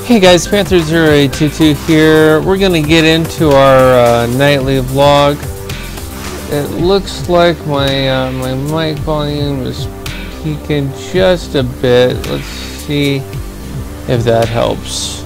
Hey guys, Panther 0822 here. We're going to get into our nightly vlog. It looks like my my mic volume is peaking just a bit. Let's see if that helps.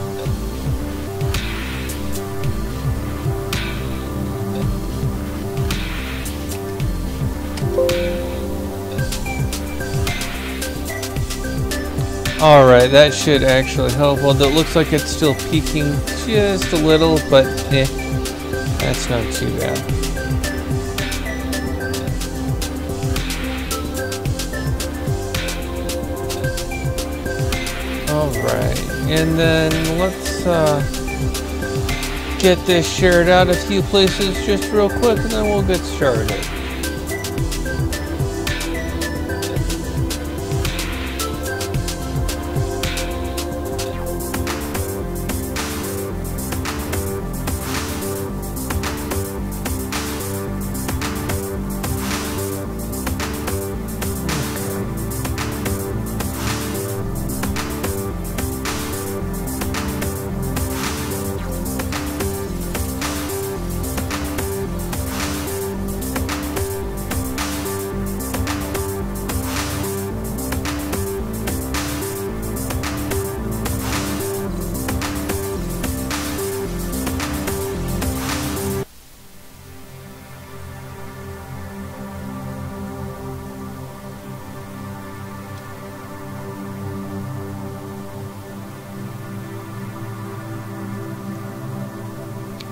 Alright, that should actually help. Although it looks like it's still peaking just a little, but that's not too bad. Alright, and then let's get this shared out a few places just real quick, and then we'll get started.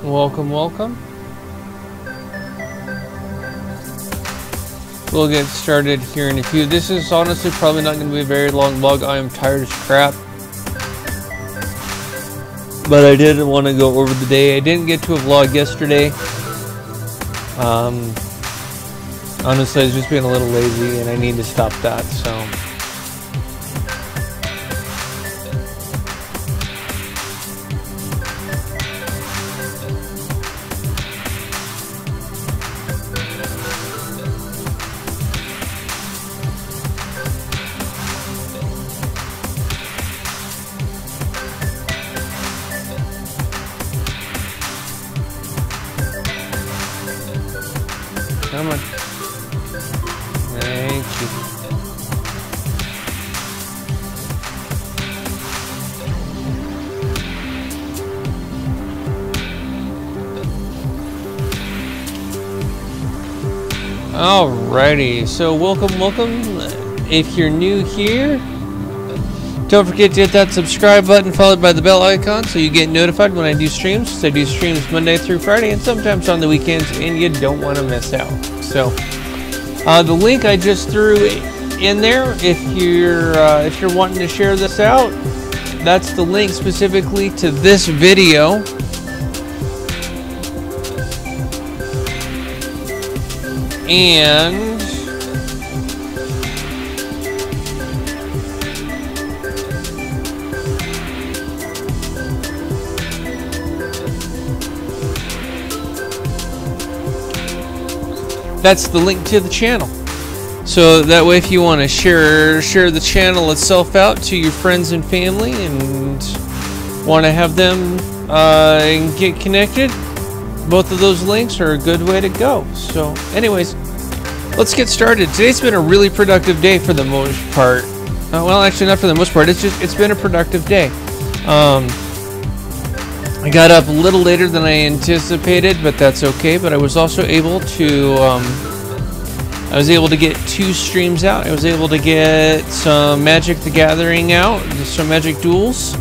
Welcome, welcome. We'll get started here in a few. This is honestly probably not going to be a very long vlog. I am tired as crap. But I did want to go over the day. I didn't get to a vlog yesterday. Honestly, I was just being a little lazy and I need to stop that, so. Come on. Thank you. Alrighty, so welcome. If you're new here, don't forget to hit that subscribe button followed by the bell icon so you get notified when I do streams. So I do streams Monday through Friday and sometimes on the weekends, and you don't want to miss out. So the link I just threw in there, if you're wanting to share this out, that's the link specifically to this video. And that's the link to the channel. So that way, if you want to share the channel itself out to your friends and family and want to have them get connected, both of those links are a good way to go. So anyways, let's get started. Today's been a really productive day for the most part. Well, actually not for the most part. It's been a productive day. I got up a little later than I anticipated, but that's okay. But I was also able to get 2 streams out. I was able to get some Magic the Gathering out, some Magic Duels,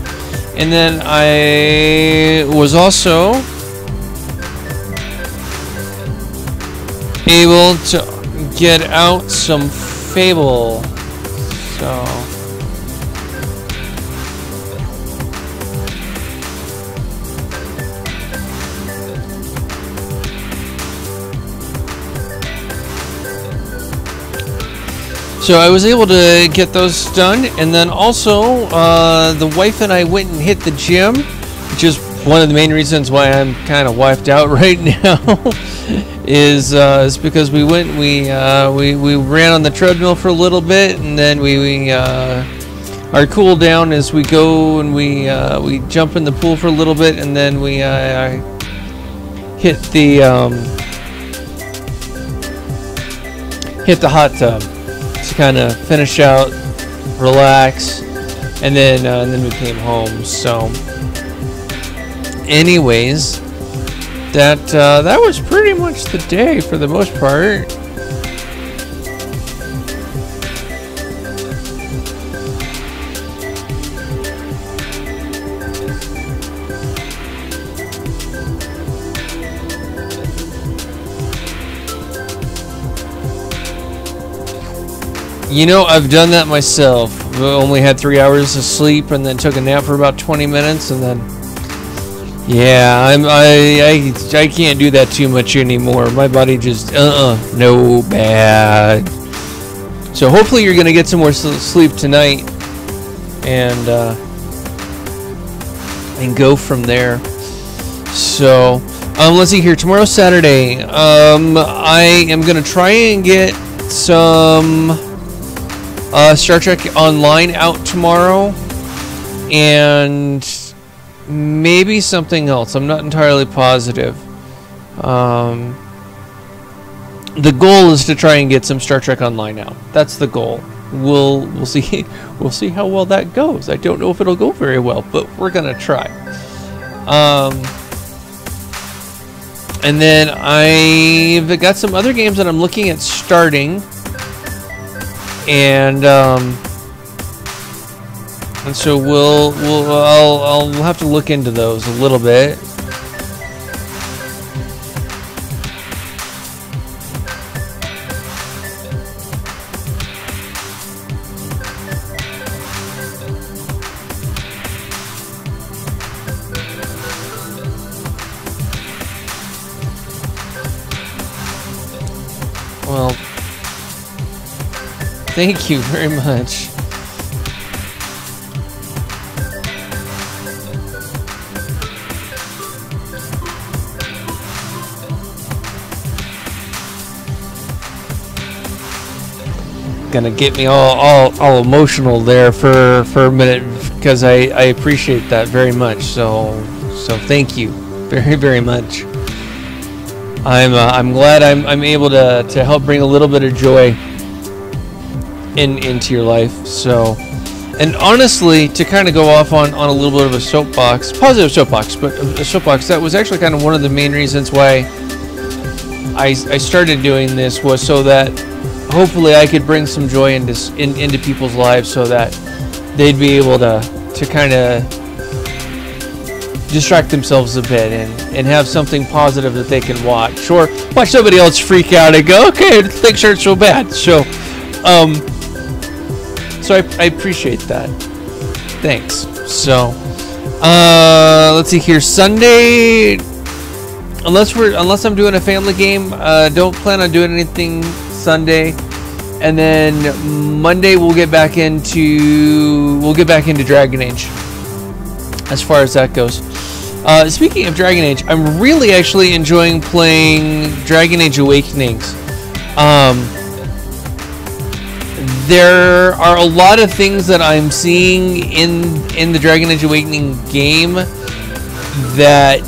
and then I was also able to get out some Fable. So I was able to get those done, and then also the wife and I went and hit the gym, which is one of the main reasons why I'm kind of wiped out right now. is because we went, we ran on the treadmill for a little bit, and then we our cool down is we go and we jump in the pool for a little bit, and then we hit the hot tub to kind of finish out, relax, and then we came home. So, anyways, that was pretty much the day for the most part. You know, I've done that myself. I only had 3 hours of sleep and then took a nap for about 20 minutes, and then yeah, I can't do that too much anymore. My body just no, bad. So hopefully you're gonna get some more sleep tonight, and go from there. So let's see here. Tomorrow's Saturday. I am gonna try and get some Star Trek Online out tomorrow, and maybe something else. I'm not entirely positive. The goal is to try and get some Star Trek Online out. That's the goal. We'll see. We'll see how well that goes. I don't know if it'll go very well, but we're gonna try. And then I've got some other games that I'm looking at starting. And so I'll have to look into those a little bit. Well, thank you very much. Gonna get me all emotional there for a minute, because I appreciate that very much. So thank you very, very much. I'm glad I'm able to help bring a little bit of joy into your life. So, and honestly, to kind of go off on a little bit of a soapbox, positive soapbox, but a soapbox, that was actually kind of one of the main reasons why I started doing this, was so that hopefully I could bring some joy into people's lives, so that they'd be able to kind of distract themselves a bit and have something positive that they can watch, or watch somebody else freak out and go, okay, things aren't so bad. So I appreciate that. Thanks. So let's see here. Sunday, unless I'm doing a family game, don't plan on doing anything Sunday. And then Monday we'll get back into Dragon Age, as far as that goes. Speaking of Dragon Age, I'm really actually enjoying playing Dragon Age Awakenings. There are a lot of things that I'm seeing in the Dragon Age Awakening game that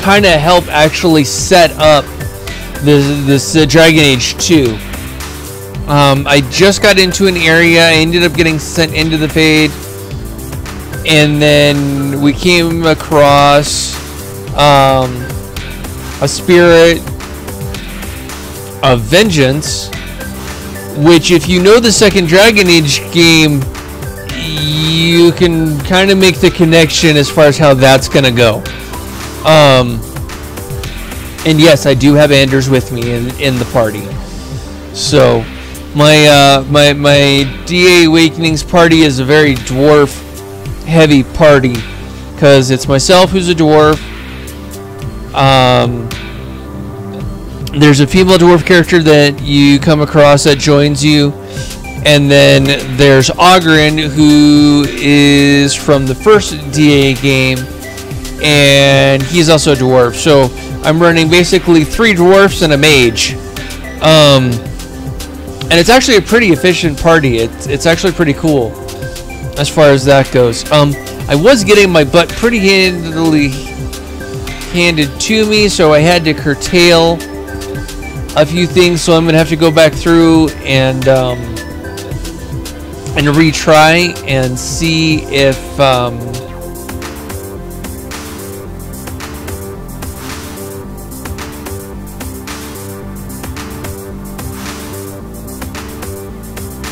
kind of help actually set up this Dragon Age 2. I just got into an area. I ended up getting sent into the Fade, and then we came across a spirit of vengeance, which, if you know the second Dragon Age game, you can kind of make the connection as far as how that's gonna go. And yes, I do have Anders with me in the party. So my DA Awakenings party is a very dwarf heavy party, because it's myself who's a dwarf. There's a female dwarf character that you come across that joins you, and then there's Ogren, who is from the first DA game, and he's also a dwarf. So I'm running basically 3 dwarfs and a mage. And it's actually a pretty efficient party. It's actually pretty cool as far as that goes. I was getting my butt pretty handily handed to me, so I had to curtail a few things. So I'm gonna have to go back through and retry and see if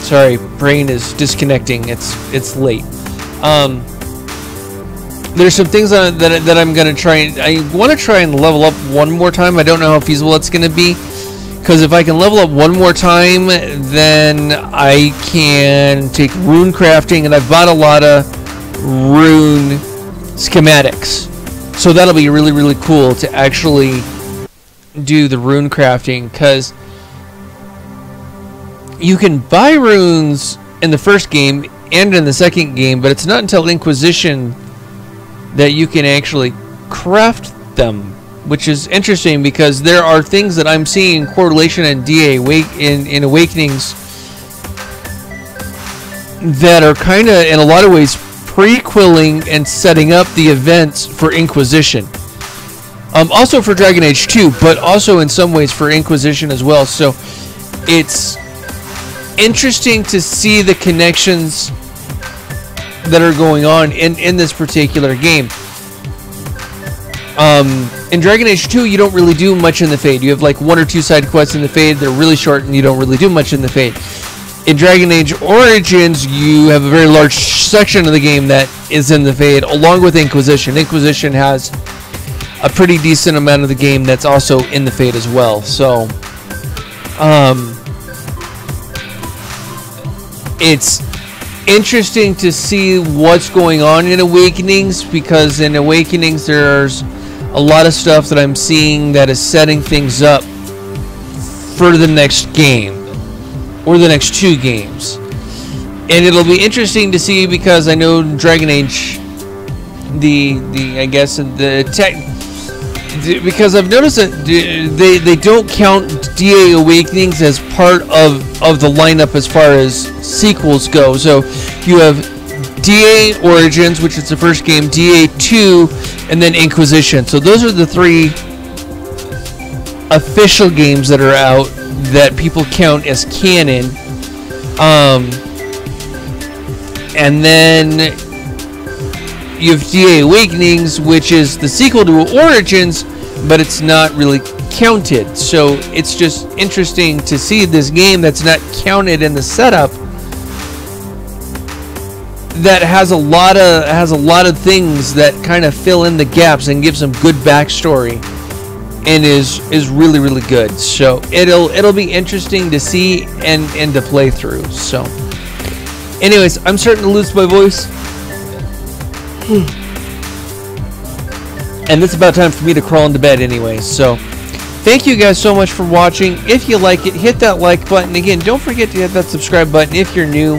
sorry, brain is disconnecting. It's late. There's some things that I'm gonna try. I want to try and level up one more time. I don't know how feasible it's gonna be, because if I can level up one more time, then I can take rune crafting, and I've bought a lot of rune schematics, so that'll be really, really cool to actually do the rune crafting, because you can buy runes in the first game and in the second game, but it's not until Inquisition that you can actually craft them, which is interesting because there are things that I'm seeing correlation and DA in Awakenings that are kind of, in a lot of ways, prequeling and setting up the events for Inquisition. Also for Dragon Age 2, but also in some ways for Inquisition as well. So it's interesting to see the connections that are going on in this particular game. In Dragon Age 2, you don't really do much in the Fade. You have like 1 or 2 side quests in the Fade. They're really short, and you don't really do much in the Fade. In Dragon Age Origins, you have a very large section of the game that is in the Fade, along with Inquisition. Inquisition has a pretty decent amount of the game that's also in the Fade as well. So, it's interesting to see what's going on in Awakenings, because in Awakenings there's a lot of stuff that I'm seeing that is setting things up for the next game or the next 2 games, and it'll be interesting to see, because I know Dragon Age, because I've noticed that they don't count DA Awakenings as part of the lineup as far as sequels go. So you have DA Origins, which is the first game, DA 2, and then Inquisition. So those are the 3 official games that are out that people count as canon. And then you have DA Awakenings, which is the sequel to Origins, but it's not really counted. So it's just interesting to see this game that's not counted in the setup, that has a lot of things that kind of fill in the gaps and give some good backstory, and is really, really good. So it'll be interesting to see and to play through. So anyways, I'm starting to lose my voice. And it's about time for me to crawl into bed anyway. So thank you guys so much for watching. If you like it, hit that like button. Again, don't forget to hit that subscribe button if you're new.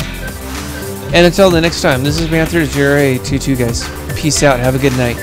And until the next time, this is Panther 0822, guys. Peace out. Have a good night.